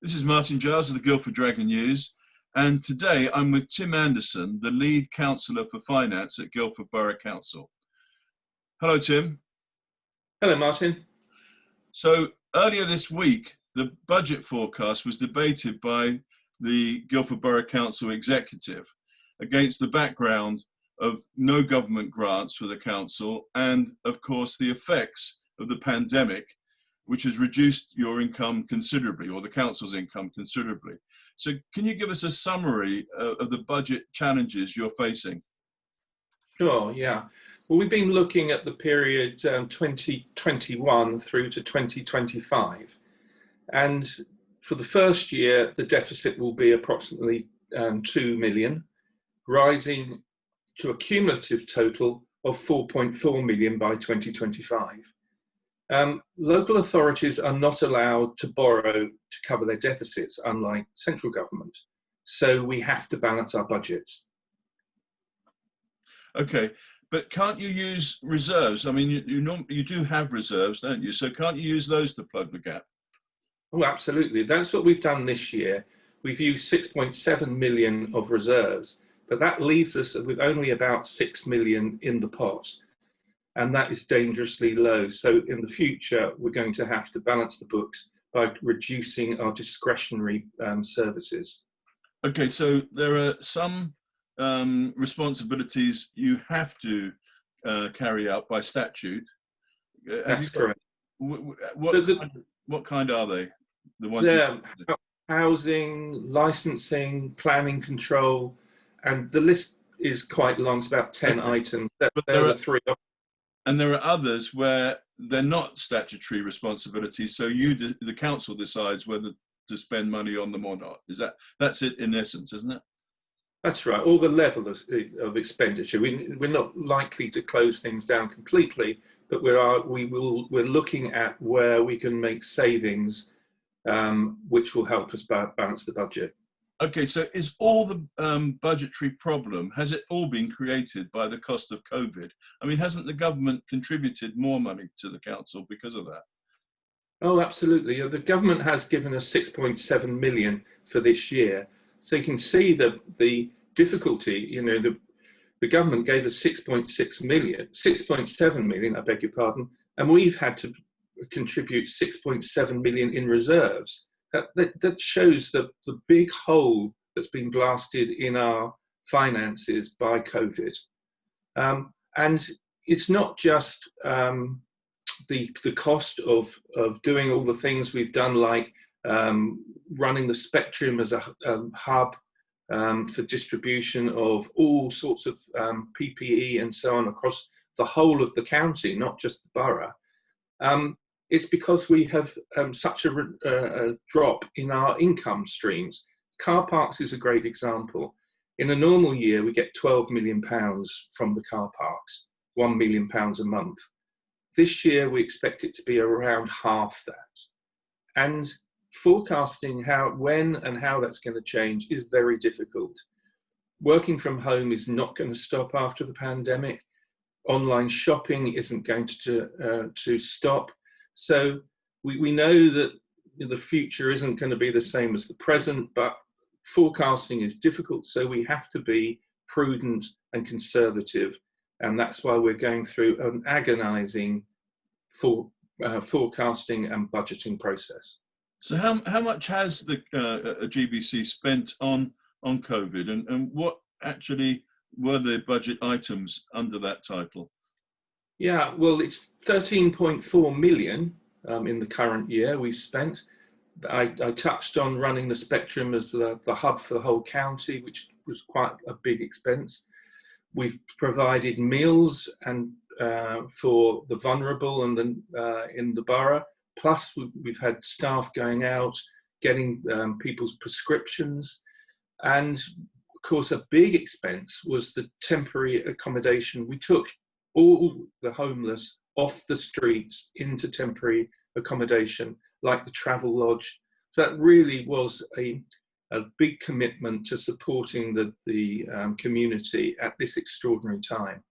This is Martin Giles of the Guildford Dragon News, and today I'm with Tim Anderson, the lead councillor for finance at Guildford Borough Council. Hello, Tim. Hello, Martin. So earlier this week, the budget forecast was debated by the Guildford Borough Council executive against the background of no government grants for the council and, of course, the effects of the pandemic, which has reduced your income considerably, or the council's income considerably. So can you give us a summary of the budget challenges you're facing? Sure, yeah. Well, we've been looking at the period 2021 through to 2025. And for the first year, the deficit will be approximately 2 million, rising to a cumulative total of 4.4 million by 2025. Local authorities are not allowed to borrow to cover their deficits, unlike central government. So we have to balance our budgets. Okay, but can't you use reserves? I mean, you do have reserves, don't you? So can't you use those to plug the gap? Oh, absolutely. That's what we've done this year. We've used 6.7 million of reserves, but that leaves us with only about 6 million in the pot. And that is dangerously low. So in the future, we're going to have to balance the books by reducing our discretionary services. Okay, so there are some responsibilities you have to carry out by statute. That's correct. What kind are they? The ones housing, licensing, planning control, and the list is quite long. It's about 10 items. There are three. And there are others where they're not statutory responsibilities, so the council decides whether to spend money on them or not. That's it in essence, isn't it? That's right. All the level of expenditure. We're not likely to close things down completely, but we're looking at where we can make savings, which will help us balance the budget. Okay, so is all the budgetary problem, has it all been created by the cost of COVID? I mean, hasn't the government contributed more money to the council because of that? Oh, absolutely. The government has given us 6.7 million for this year. So you can see the difficulty, the government gave us 6.7 million, I beg your pardon, and we've had to contribute 6.7 million in reserves. That shows the big hole that's been blasted in our finances by COVID. And it's not just the cost of doing all the things we've done, like running the Spectrum as a hub for distribution of all sorts of PPE and so on across the whole of the county, not just the borough. It's because we have such a drop in our income streams. Car parks is a great example. In a normal year, we get £12 million from the car parks, £1 million a month. This year, we expect it to be around half that. And forecasting when and how that's going to change is very difficult. Working from home is not going to stop after the pandemic. Online shopping isn't going to stop. So we know that the future isn't going to be the same as the present, but forecasting is difficult, so we have to be prudent and conservative, and that's why we're going through an agonizing forecasting and budgeting process. So how much has the GBC spent on COVID, and what actually were the budget items under that title? Yeah, well, it's 13.4 million in the current year we've spent. I touched on running the Spectrum as the hub for the whole county, which was quite a big expense. We've provided meals and for the vulnerable and in the borough. Plus, we've had staff going out, getting people's prescriptions. And of course, a big expense was the temporary accommodation. We took all the homeless off the streets into temporary accommodation, like the Travel Lodge. So that really was a big commitment to supporting the community at this extraordinary time.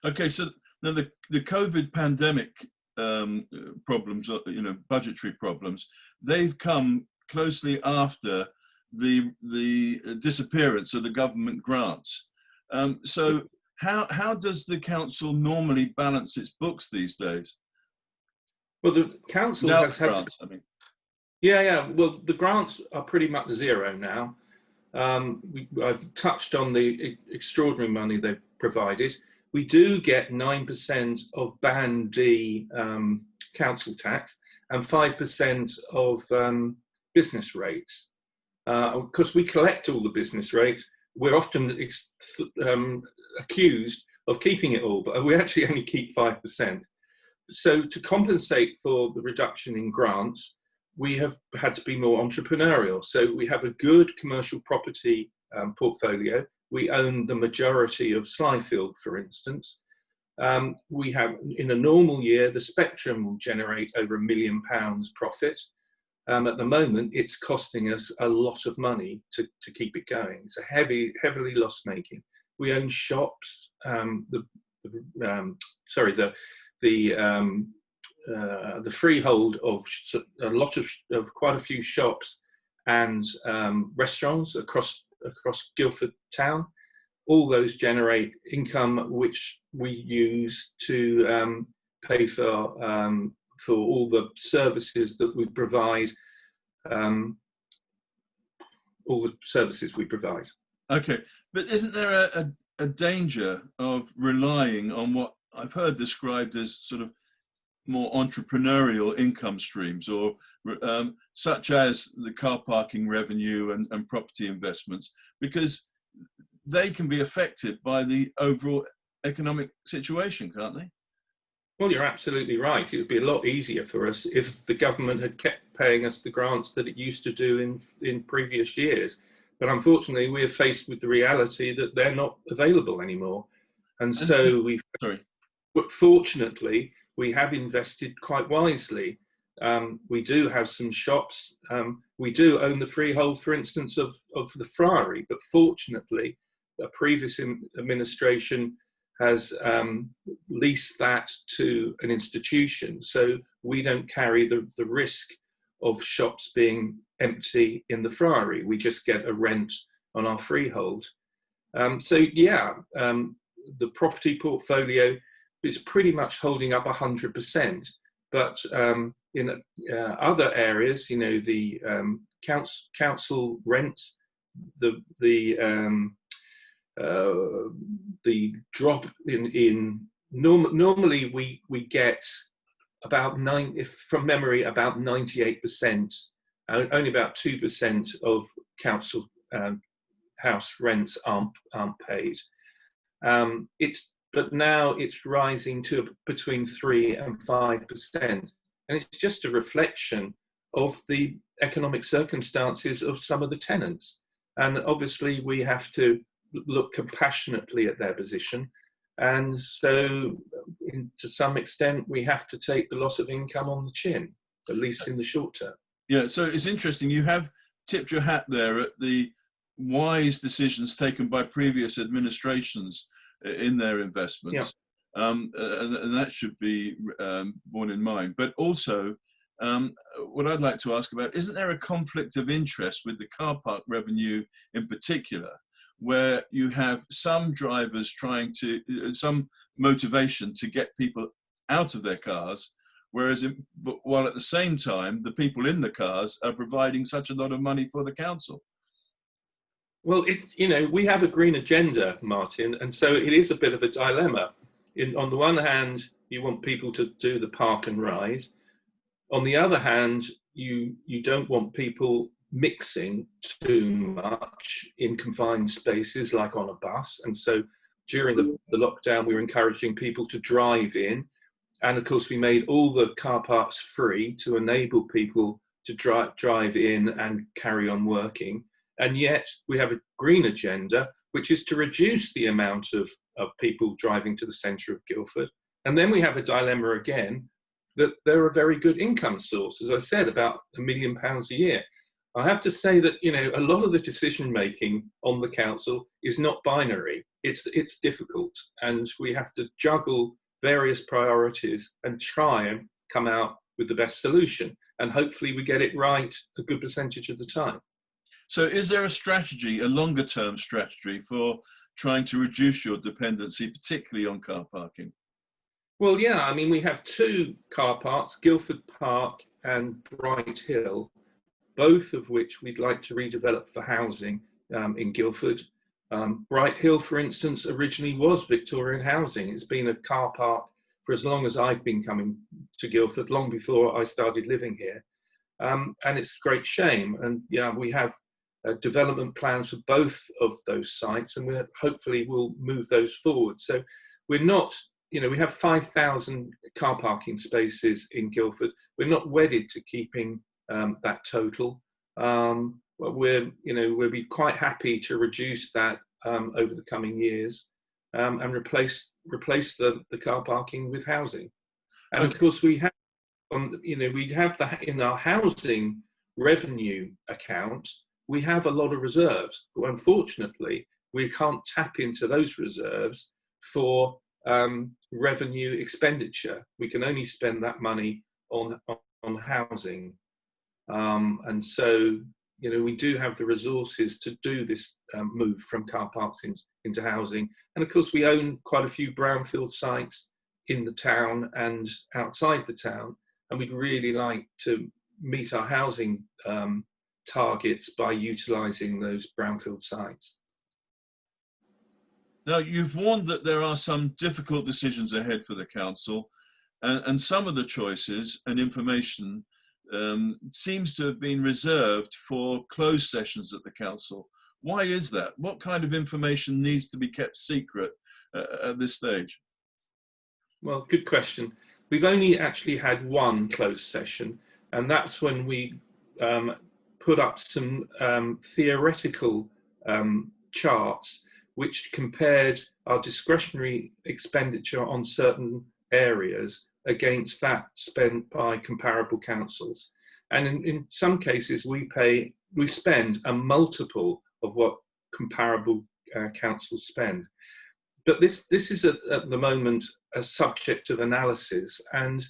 Okay, so now the COVID pandemic problems, budgetary problems, they've come closely after the disappearance of the government grants. So how does the council normally balance its books these days? Well, the council Without has the had grants, I mean. yeah. Well, the grants are pretty much zero now. I've touched on the extraordinary money they've provided. We do get 9% of Band D council tax and 5% of business rates. Because we collect all the business rates, we're often accused of keeping it all, but we actually only keep 5%. So to compensate for the reduction in grants, we have had to be more entrepreneurial. So we have a good commercial property portfolio. We own the majority of Slyfield, for instance. We have, in a normal year, the Spectrum will generate over £1 million profit. At the moment, it's costing us a lot of money to keep it going. It's a heavily loss-making. We own shops. The freehold of a lot of quite a few shops and restaurants across Guildford town. All those generate income which we use to pay for all the services that we provide. Okay, but isn't there a danger of relying on what I've heard described as sort of more entrepreneurial income streams, or such as the car parking revenue and property investments, because they can be affected by the overall economic situation, can't they? Well, you're absolutely right. It would be a lot easier for us if the government had kept paying us the grants that it used to do in previous years. But unfortunately, we're faced with the reality that they're not available anymore. And so fortunately, we have invested quite wisely. We do have some shops. We do own the freehold, for instance, of the Friary. But fortunately, a previous administration has leased that to an institution. So we don't carry the risk of shops being empty in the Friary. We just get a rent on our freehold. The property portfolio is pretty much holding up 100%. But in other areas, you know, the council rents, the drop in normally we get about from memory about 98%, only about 2% of council house rents aren't paid. But now it's rising to between 3 and 5%, and it's just a reflection of the economic circumstances of some of the tenants. And obviously, we have to look compassionately at their position, and so to some extent we have to take the loss of income on the chin, at least in the short term. Yeah, so it's interesting, you have tipped your hat there at the wise decisions taken by previous administrations in their investments. Yeah. And that should be borne in mind. But also, what I'd like to ask about, isn't there a conflict of interest with the car park revenue in particular, where you have some drivers trying to, some motivation to get people out of their cars, while at the same time, the people in the cars are providing such a lot of money for the council? Well, we have a green agenda, Martin, and so it is a bit of a dilemma. On the one hand, you want people to do the park and ride. On the other hand, you don't want people mixing too much in confined spaces like on a bus. And so during the lockdown, we were encouraging people to drive in. And of course, we made all the car parks free to enable people to drive in and carry on working. And yet we have a green agenda, which is to reduce the amount of people driving to the centre of Guildford. And then we have a dilemma again, that they're a very good income source. As I said, about £1 million a year. I have to say that, a lot of the decision making on the council is not binary. It's difficult, and we have to juggle various priorities and try and come out with the best solution. And hopefully we get it right a good percentage of the time. So is there a strategy, a longer term strategy for trying to reduce your dependency, particularly on car parking? Well, yeah, I mean, we have two car parks, Guildford Park and Bright Hill, both of which we'd like to redevelop for housing in Guildford. Bright Hill, for instance, originally was Victorian housing. It's been a car park for as long as I've been coming to Guildford, long before I started living here. And it's a great shame. And yeah, we have development plans for both of those sites, and we hopefully will move those forward. So we're not, we have 5,000 car parking spaces in Guildford. We're not wedded to keeping that total. But we'll be quite happy to reduce that over the coming years and replace the car parking with housing. And Okay. of course, we have that in our housing revenue account. We have a lot of reserves, but unfortunately, we can't tap into those reserves for revenue expenditure. We can only spend that money on housing, and so we do have the resources to do this move from car parks into housing. And of course, we own quite a few brownfield sites in the town and outside the town, and we'd really like to meet our housing targets by utilising those brownfield sites. Now, you've warned that there are some difficult decisions ahead for the council, and some of the choices and information seems to have been reserved for closed sessions at the council. Why is that? What kind of information needs to be kept secret at this stage? Well, good question. We've only actually had one closed session, and that's when we put up some theoretical charts which compared our discretionary expenditure on certain areas against that spent by comparable councils. And in some cases, we spend a multiple of what comparable councils spend. But this is at the moment a subject of analysis. And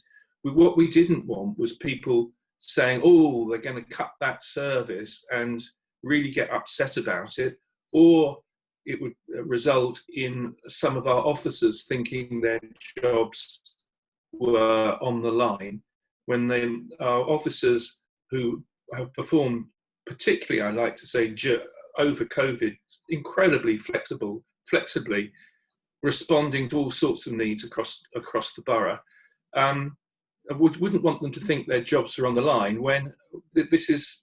what we didn't want was people saying, oh, they're going to cut that service and really get upset about it, or it would result in some of our officers thinking their jobs were on the line, when our officers who have performed, particularly, I like to say, over COVID, incredibly flexibly responding to all sorts of needs across the borough. I wouldn't want them to think their jobs are on the line when this is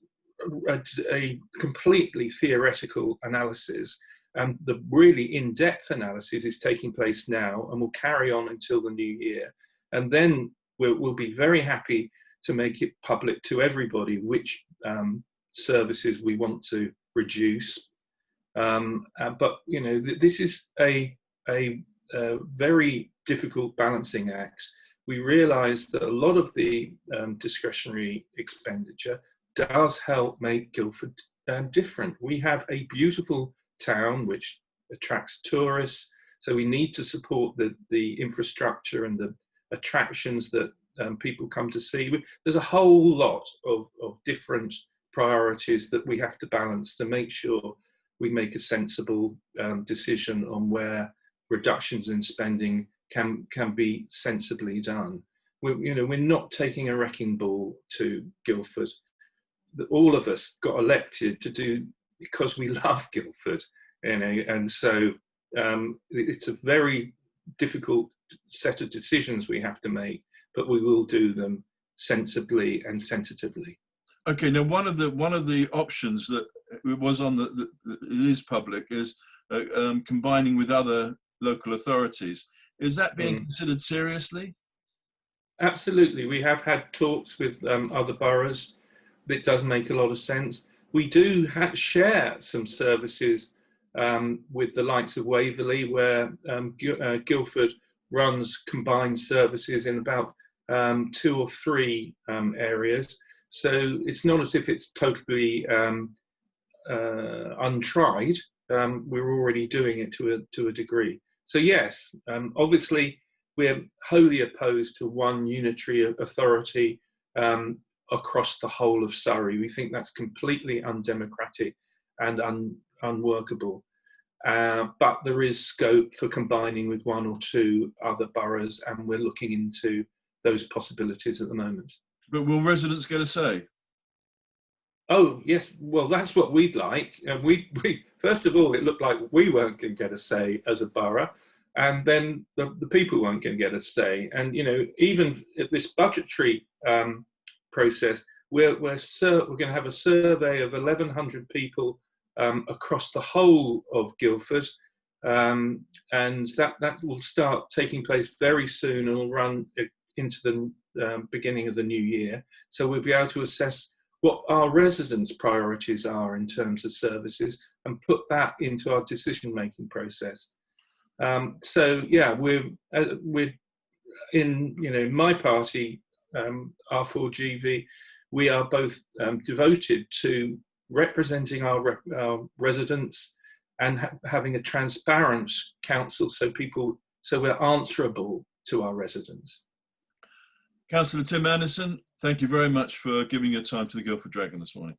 a completely theoretical analysis. And the really in-depth analysis is taking place now and will carry on until the new year. And then we'll be very happy to make it public to everybody which services we want to reduce. But this is a very difficult balancing act. We realise that a lot of the discretionary expenditure does help make Guildford different. We have a beautiful town which attracts tourists, so we need to support the infrastructure and the attractions that people come to see. There's a whole lot of different priorities that we have to balance to make sure we make a sensible decision on where reductions in spending can be sensibly done. We're not taking a wrecking ball to Guildford. All of us got elected to do because we love Guildford, and so it's a very difficult set of decisions we have to make, but we will do them sensibly and sensitively. Okay, now one of the options that was on it is public is combining with other local authorities. Is that being considered seriously? Absolutely. We have had talks with other boroughs. It does make a lot of sense. We do share some services with the likes of Waverley, where Guildford runs combined services in about 2 or 3 areas. So it's not as if it's totally untried. We're already doing it to a degree. So yes, obviously we're wholly opposed to one unitary authority across the whole of Surrey. We think that's completely undemocratic and unworkable. But there is scope for combining with one or two other boroughs, and we're looking into those possibilities at the moment. But will residents get a say? Oh, yes. Well, that's what we'd like. And we first of all, it looked like we weren't going to get a say as a borough, and then the people weren't going to get a say. And, you know, even at this budgetary process, we're going to have a survey of 1,100 people across the whole of Guildford, and that will start taking place very soon and will run into the beginning of the new year. So we'll be able to assess what our residents' priorities are in terms of services and put that into our decision-making process. So yeah, we're in, you know, my party, R4GV, we are both devoted to representing our residents and having a transparent council, so we're answerable to our residents. Councillor Tim Anderson, thank you very much for giving your time to the Guildford Dragon this morning.